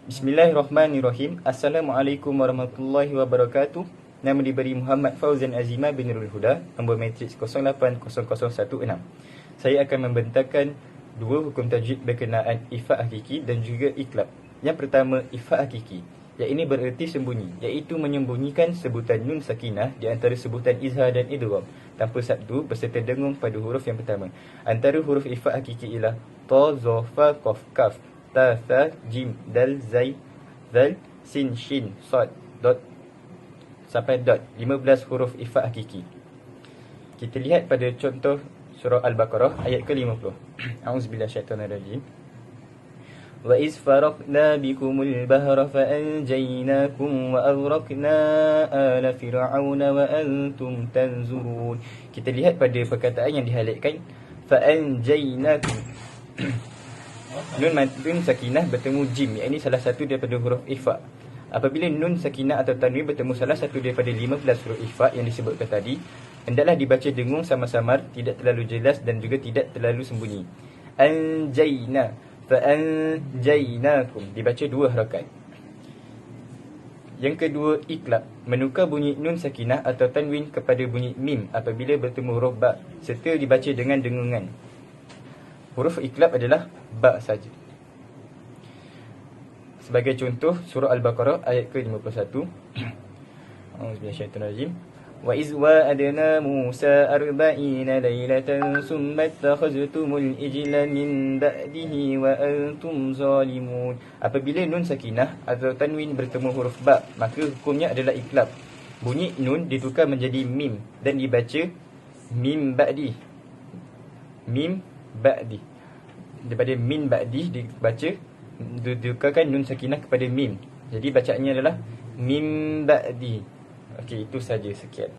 Bismillahirrahmanirrahim. Assalamualaikum warahmatullahi wabarakatuh. Nama diberi Muhammad Fauzan Azimah bin Nurul Huda, nombor matriks 080016. Saya akan membentangkan dua hukum tajwid berkenaan ifat hakiki dan juga iqlab. Yang pertama, ifat hakiki. Yang ini bererti sembunyi, iaitu menyembunyikan sebutan nun sakinah di antara sebutan izhar dan idgham tanpa sabdu berserta dengung pada huruf yang pertama. Antara huruf ifat hakiki ialah ta, za, fa, qaf, kaf, ta, tha, jim, dal, zai, zal, sin, shin, sad, dot sampai dot. 15 huruf ifat hakiki. Kita lihat pada contoh surah Al-Baqarah ayat ke-50. A'udzubillahi minasyaitonirrajim. Wa iz faraqna bikumul bahra fa anjaynakum wa aghraqna ala fir'auna wa antum tanzurun. Kita lihat pada perkataan yang dihighlightkan, fa anjaynakum. Nun sakinah bertemu jim, iaitu salah satu daripada huruf ifa. Apabila nun sakinah atau tanwin bertemu salah satu daripada 15 huruf ifa yang disebutkan tadi, hendaklah dibaca dengung samar-samar, tidak terlalu jelas dan juga tidak terlalu sembunyi. Anjayna, fa anjaynakum, dibaca 2 harakat. Yang kedua, iqlab, menukar bunyi nun sakinah atau tanwin kepada bunyi mim apabila bertemu huruf ba serta dibaca dengan dengungan. Huruf iqlab adalah ba saja. Sebagai contoh, surah Al-Baqarah ayat ke-51. Auzubillahiminasyaitonirrajim. Wa iz wa'adna Musa 40 lailatan summa ittakhaztumul ijla min ba'dihi wa antum zalimun. Apabila nun sakinah atau tanwin bertemu huruf ba, maka hukumnya adalah iqlab. Bunyi nun ditukar menjadi mim dan dibaca mim ba'di. Mim ba'di. Daripada min ba'di dibaca, ditukarkan nun sakinah kepada mim. Jadi bacaannya adalah mim ba'di. Okey, itu saja, sekian.